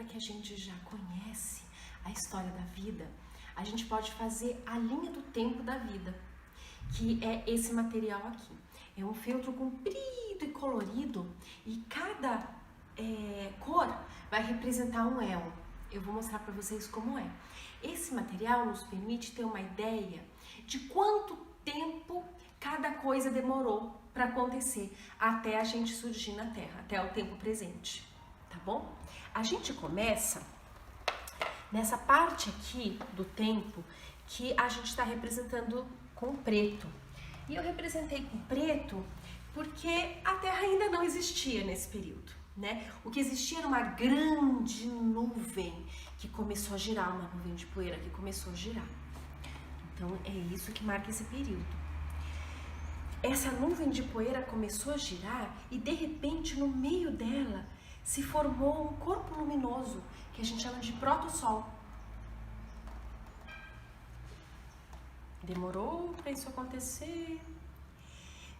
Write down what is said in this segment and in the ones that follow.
que a gente já conhece a história da vida, a gente pode fazer a linha do tempo da vida, que é esse material aqui. É um feltro comprido e colorido e cada cor vai representar um éon. Eu vou mostrar para vocês como é. Esse material nos permite ter uma ideia de quanto tempo cada coisa demorou para acontecer até a gente surgir na Terra, até o tempo presente, tá bom? A gente começa nessa parte aqui do tempo que a gente está representando com preto. E eu representei com preto porque a Terra ainda não existia nesse período, né? O que existia era uma grande nuvem que começou a girar, uma nuvem de poeira que começou a girar. Então é isso que marca esse período. Essa nuvem de poeira começou a girar e de repente no meio dela se formou um corpo luminoso que a gente chama de protossol. Demorou para isso acontecer.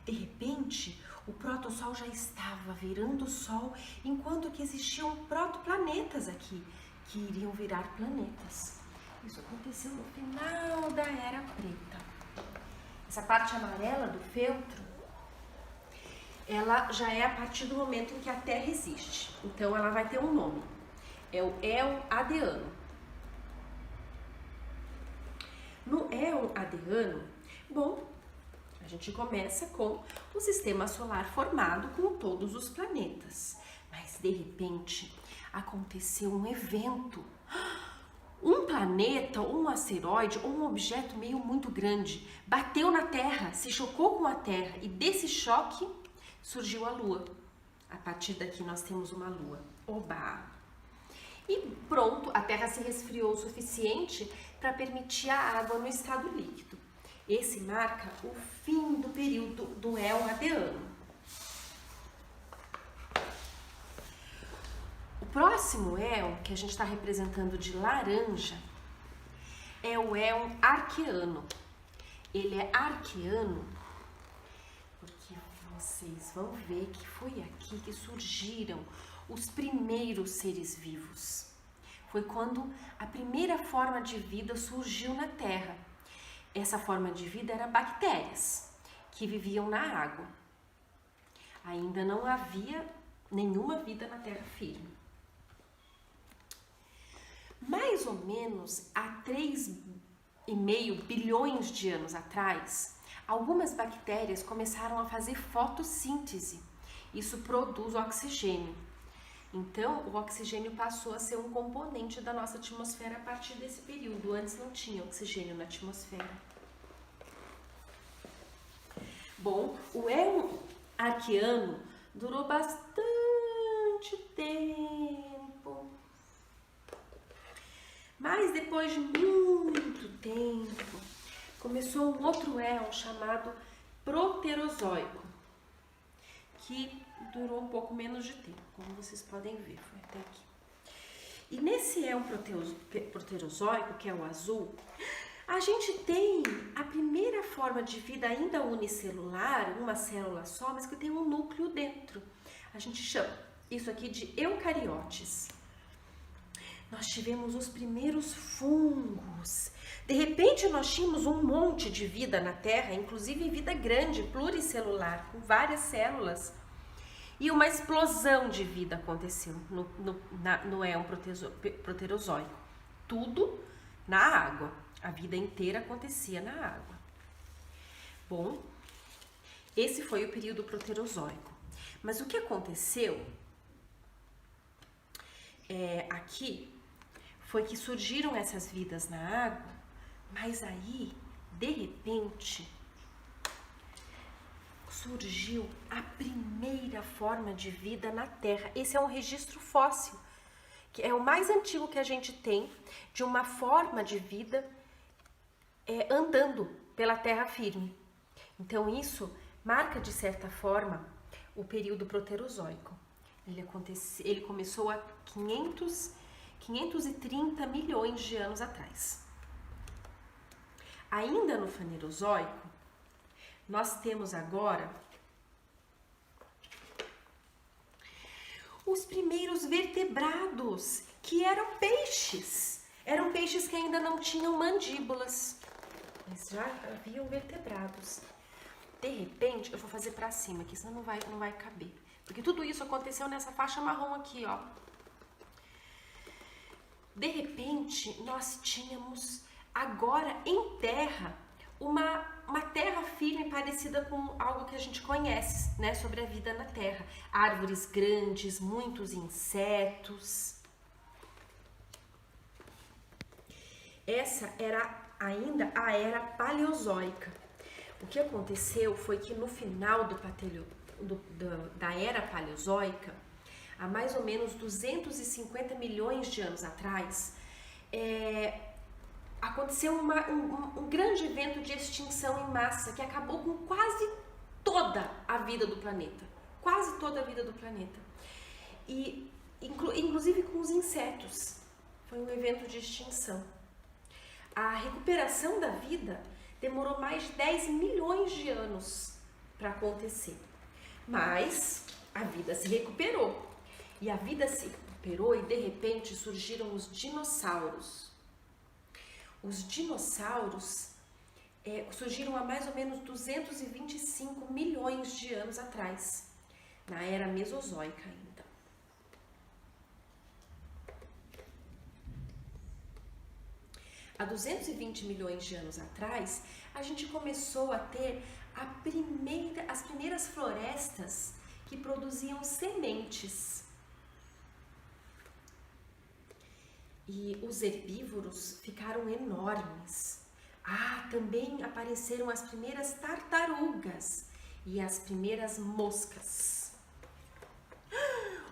De repente, o protossol já estava virando o Sol, enquanto que existiam protoplanetas aqui, que iriam virar planetas. Isso aconteceu no final da Era Preta. Essa parte amarela do feltro, ela já é a partir do momento em que a Terra existe. Então, ela vai ter um nome. É o éon Adeano. No éon Adeano, bom, a gente começa com o sistema solar formado com todos os planetas. Mas, de repente, aconteceu um evento. Um planeta, ou um asteroide, ou um objeto meio muito grande bateu na Terra, se chocou com a Terra e desse choque surgiu a Lua. A partir daqui nós temos uma Lua. Oba! E pronto, a Terra se resfriou o suficiente para permitir a água no estado líquido. Esse marca o fim do período do éon Adeano. O próximo éon, que a gente está representando de laranja, é o éon Arqueano. Ele é arqueano porque vocês vão ver que foi aqui que surgiram os primeiros seres vivos. Foi quando a primeira forma de vida surgiu na Terra. Essa forma de vida era bactérias, que viviam na água. Ainda não havia nenhuma vida na terra firme. Mais ou menos há 3,5 bilhões de anos atrás, algumas bactérias começaram a fazer fotossíntese. Isso produz oxigênio. Então, o oxigênio passou a ser um componente da nossa atmosfera a partir desse período. Antes não tinha oxigênio na atmosfera. Bom, o éon Arqueano durou bastante tempo. Mas depois de muito tempo, começou um outro éon chamado Proterozoico, que durou um pouco menos de tempo, como vocês podem ver, foi até aqui. E nesse éon proterozoico, que é o azul, a gente tem a primeira forma de vida ainda unicelular, uma célula só, mas que tem um núcleo dentro. A gente chama isso aqui de eucariotes. Nós tivemos os primeiros fungos. De repente, nós tínhamos um monte de vida na Terra, inclusive vida grande, pluricelular, com várias células. E uma explosão de vida aconteceu no éon proterozoico. Tudo na água. A vida inteira acontecia na água. Bom, esse foi o período proterozoico. Mas o que aconteceu aqui foi que surgiram essas vidas na água, mas aí, de repente, surgiu a primeira forma de vida na Terra. Esse é um registro fóssil, que é o mais antigo que a gente tem de uma forma de vida andando pela terra firme. Então isso marca de certa forma o período proterozoico. Ele começou há 530 milhões de anos atrás. Ainda no Fanerozoico, nós temos agora os primeiros vertebrados que eram peixes. Eram peixes que ainda não tinham mandíbulas, mas já haviam vertebrados. De repente, eu vou fazer pra cima aqui, senão não vai caber. Porque tudo isso aconteceu nessa faixa marrom aqui, ó. De repente, nós tínhamos agora em terra uma terra firme parecida com algo que a gente conhece, né, sobre a vida na terra. Árvores grandes, muitos insetos. Essa era ainda a era paleozoica. O que aconteceu foi que no final da era paleozoica, há mais ou menos 250 milhões de anos atrás, aconteceu um grande evento de extinção em massa que acabou com quase toda a vida do planeta. Quase toda a vida do planeta. E inclusive com os insetos. Foi um evento de extinção. A recuperação da vida demorou mais de 10 milhões de anos para acontecer. Mas a vida se recuperou. E a vida se recuperou e de repente surgiram os dinossauros. Os dinossauros surgiram há mais ou menos 225 milhões de anos atrás, na era mesozoica ainda. Há 220 milhões de anos atrás, a gente começou a ter as primeiras florestas que produziam sementes. E os herbívoros ficaram enormes. Também apareceram as primeiras tartarugas e as primeiras moscas.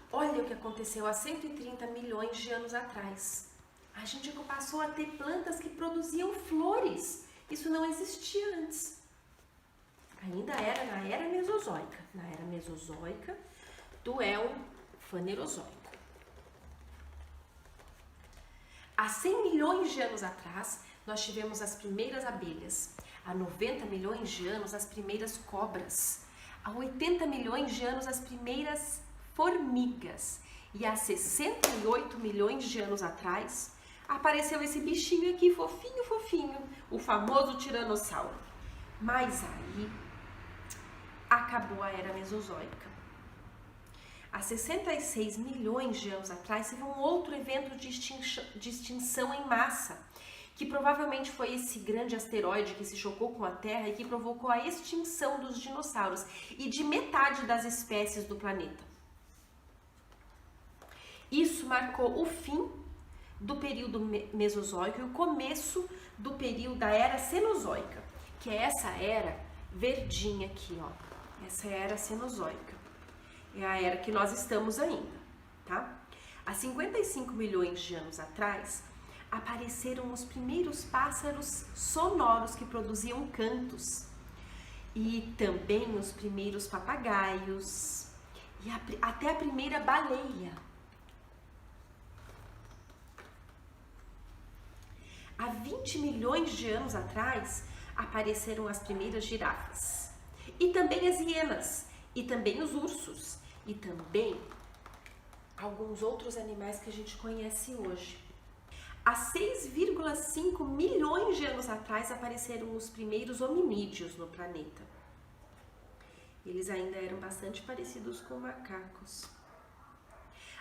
Olha o que aconteceu há 130 milhões de anos atrás. A gente passou a ter plantas que produziam flores. Isso não existia antes. Ainda era na era mesozoica. Na era mesozoica do Fanerozoico. Há 100 milhões de anos atrás, nós tivemos as primeiras abelhas. Há 90 milhões de anos, as primeiras cobras. Há 80 milhões de anos, as primeiras formigas. E há 68 milhões de anos atrás, apareceu esse bichinho aqui, fofinho, fofinho, o famoso tiranossauro. Mas aí, acabou a era mesozoica. Há 66 milhões de anos atrás, teve um outro evento de extinção em massa, que provavelmente foi esse grande asteroide que se chocou com a Terra e que provocou a extinção dos dinossauros e de metade das espécies do planeta. Isso marcou o fim do período mesozoico e o começo do período da era cenozoica, que é essa era verdinha aqui, ó. Essa é a era cenozoica. É a era que nós estamos ainda, tá? Há 55 milhões de anos atrás, apareceram os primeiros pássaros sonoros que produziam cantos. E também os primeiros papagaios. E até a primeira baleia. Há 20 milhões de anos atrás, apareceram as primeiras girafas. E também as hienas. E também os ursos. E também alguns outros animais que a gente conhece hoje. Há 6,5 milhões de anos atrás apareceram os primeiros hominídeos no planeta. Eles ainda eram bastante parecidos com macacos.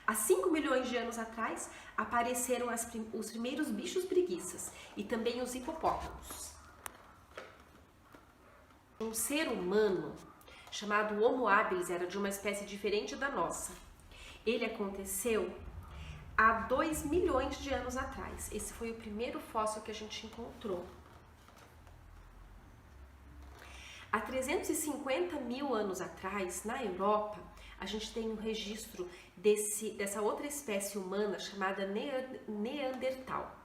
Há 5 milhões de anos atrás apareceram os primeiros bichos preguiças e também os hipopótamos. Um ser humano chamado Homo habilis era de uma espécie diferente da nossa. Ele aconteceu há 2 milhões de anos atrás. Esse foi o primeiro fóssil que a gente encontrou. Há 350 mil anos atrás, na Europa, a gente tem um registro dessa outra espécie humana chamada Neandertal.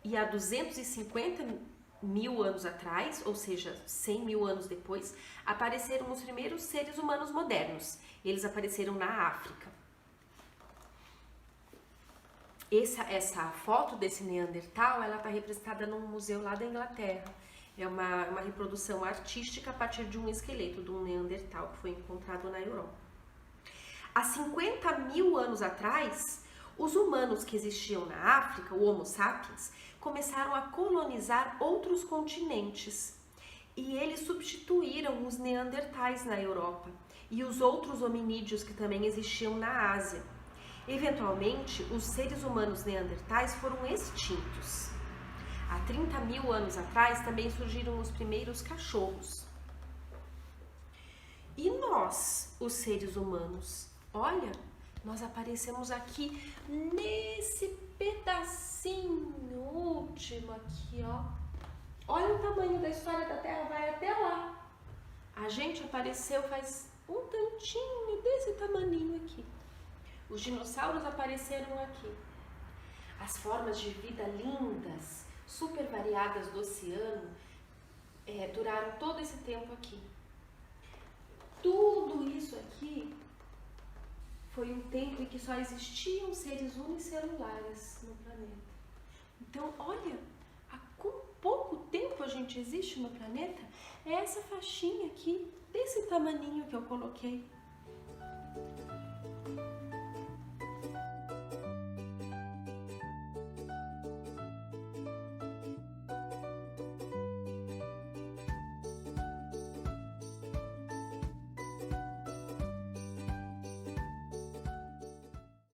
E há 250 mil anos atrás, ou seja, 100 mil anos depois, apareceram os primeiros seres humanos modernos. Eles apareceram na África. Essa foto desse Neandertal, ela está representada num museu lá da Inglaterra. É uma reprodução artística a partir de um esqueleto de um Neandertal que foi encontrado na Europa. há 50 mil anos atrás, os humanos que existiam na África, o Homo sapiens, começaram a colonizar outros continentes. E eles substituíram os neandertais na Europa e os outros hominídeos que também existiam na Ásia. Eventualmente, os seres humanos neandertais foram extintos. Há 30 mil anos atrás também surgiram os primeiros cachorros. E nós, os seres humanos, olha, nós aparecemos aqui nesse pedacinho último aqui, ó. Olha o tamanho da história da Terra, vai até lá. A gente apareceu faz um tantinho desse tamaninho aqui. Os dinossauros apareceram aqui. As formas de vida lindas, super variadas do oceano, duraram todo esse tempo aqui. Tudo isso aqui foi um tempo em que só existiam seres unicelulares no planeta. Então, olha, há pouco tempo a gente existe no planeta, é essa faixinha aqui, desse tamaninho que eu coloquei.